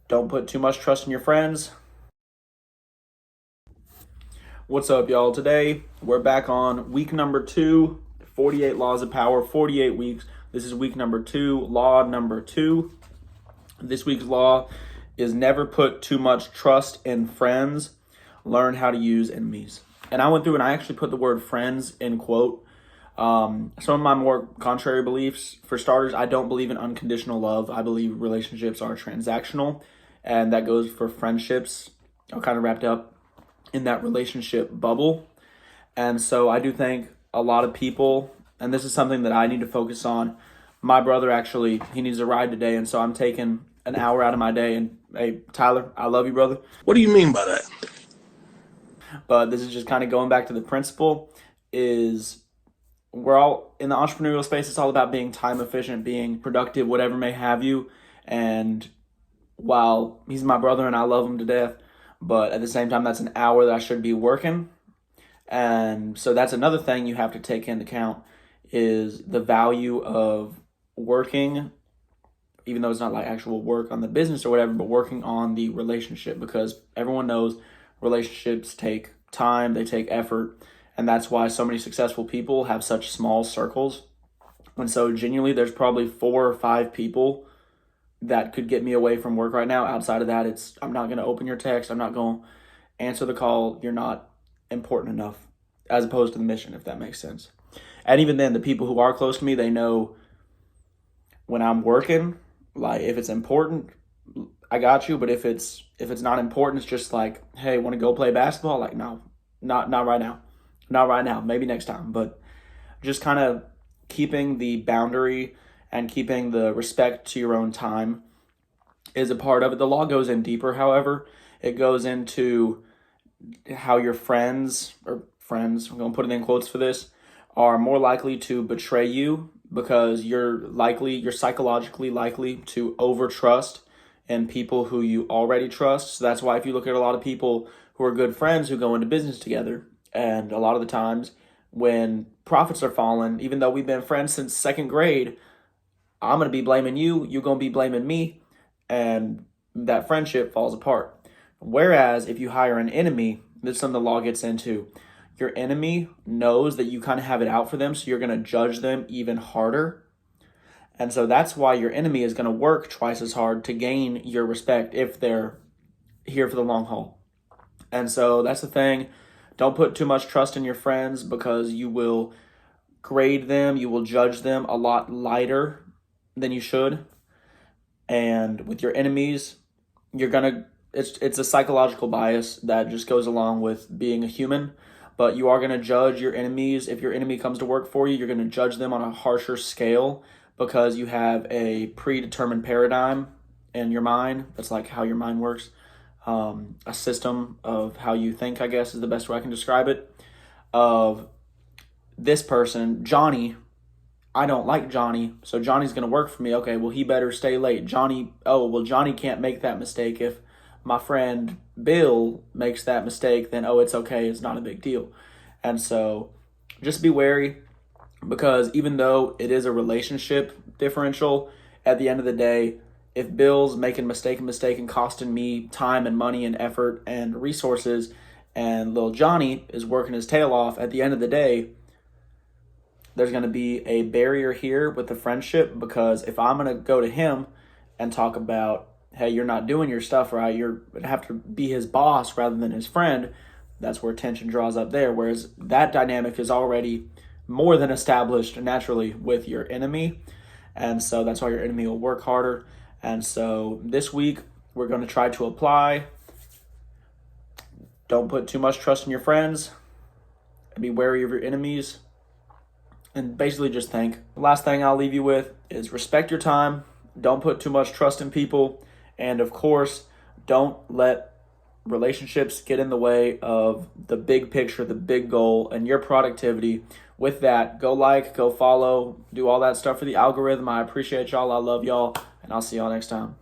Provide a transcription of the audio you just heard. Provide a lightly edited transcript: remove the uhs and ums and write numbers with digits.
Don't put too much trust in your friends. What's up, y'all? Today, we're back on week number 2, 48 Laws of Power, 48 weeks. This is week number 2, law number 2. This week's law is never put too much trust in friends. Learn how to use enemies. And I went through and I actually put the word friends in quote. Some of my more contrary beliefs, for starters, I don't believe in unconditional love. I believe relationships are transactional, and that goes for friendships. I'm kind of wrapped up in that relationship bubble. And so I do think a lot of people, and this is something that I need to focus on. My brother actually, he needs a ride today, and so I'm taking an hour out of my day. And hey, Tyler, I love you, brother. What do you mean by that? But this is just kind of going back to the principle is we're all in the entrepreneurial space. It's all about being time efficient, being productive, whatever may have you. And while he's my brother and I love him to death, but at the same time, that's an hour that I should be working. And so that's another thing you have to take into account is the value of working, even though it's not like actual work on the business or whatever, but working on the relationship, because everyone knows relationships take time, they take effort. And that's why so many successful people have such small circles. And so genuinely, there's probably 4 or 5 people that could get me away from work right now. Outside of that, it's I'm not going to open your text. I'm not going to answer the call. You're not important enough, as opposed to the mission, if that makes sense. And even then, the people who are close to me, they know when I'm working, like if it's important, I got you. But if it's not important, it's just like, hey, want to go play basketball? Like, no, not right now. Not right now. Maybe next time. But just kind of keeping the boundary and keeping the respect to your own time is a part of it. The law goes in deeper, however. It goes into how your friends, I'm going to put it in quotes for this, are more likely to betray you because you're psychologically likely to overtrust in people who you already trust. So that's why if you look at a lot of people who are good friends who go into business together, and a lot of the times when profits are falling, even though we've been friends since 2nd grade, I'm going to be blaming you, you're going to be blaming me, and that friendship falls apart. Whereas if you hire an enemy, this is something the law gets into, your enemy knows that you kind of have it out for them, so you're going to judge them even harder. And so that's why your enemy is going to work twice as hard to gain your respect if they're here for the long haul. And so that's the thing. Don't put too much trust in your friends because you will grade them, you will judge them a lot lighter than you should. And with your enemies, it's a psychological bias that just goes along with being a human, but you are going to judge your enemies. If your enemy comes to work for you, you're going to judge them on a harsher scale because you have a predetermined paradigm in your mind. That's like how your mind works. A system of how you think, I guess, is the best way I can describe it. Of this person, Johnny, I don't like Johnny, so Johnny's going to work for me. Okay, well, he better stay late. Johnny can't make that mistake. If my friend Bill makes that mistake, then, it's okay. It's not a big deal. And so just be wary, because even though it is a relationship differential, at the end of the day, if Bill's making mistake and costing me time and money and effort and resources, and little Johnny is working his tail off, at the end of the day, there's going to be a barrier here with the friendship, because if I'm going to go to him and talk about, hey, you're not doing your stuff right, you're going to have to be his boss rather than his friend, that's where tension draws up there. Whereas that dynamic is already more than established naturally with your enemy. And so that's why your enemy will work harder. And so this week, we're going to try to apply. Don't put too much trust in your friends. And be wary of your enemies. And basically just think. The last thing I'll leave you with is respect your time. Don't put too much trust in people. And of course, don't let relationships get in the way of the big picture, the big goal, and your productivity. With that, go follow, do all that stuff for the algorithm. I appreciate y'all. I love y'all. And I'll see y'all next time.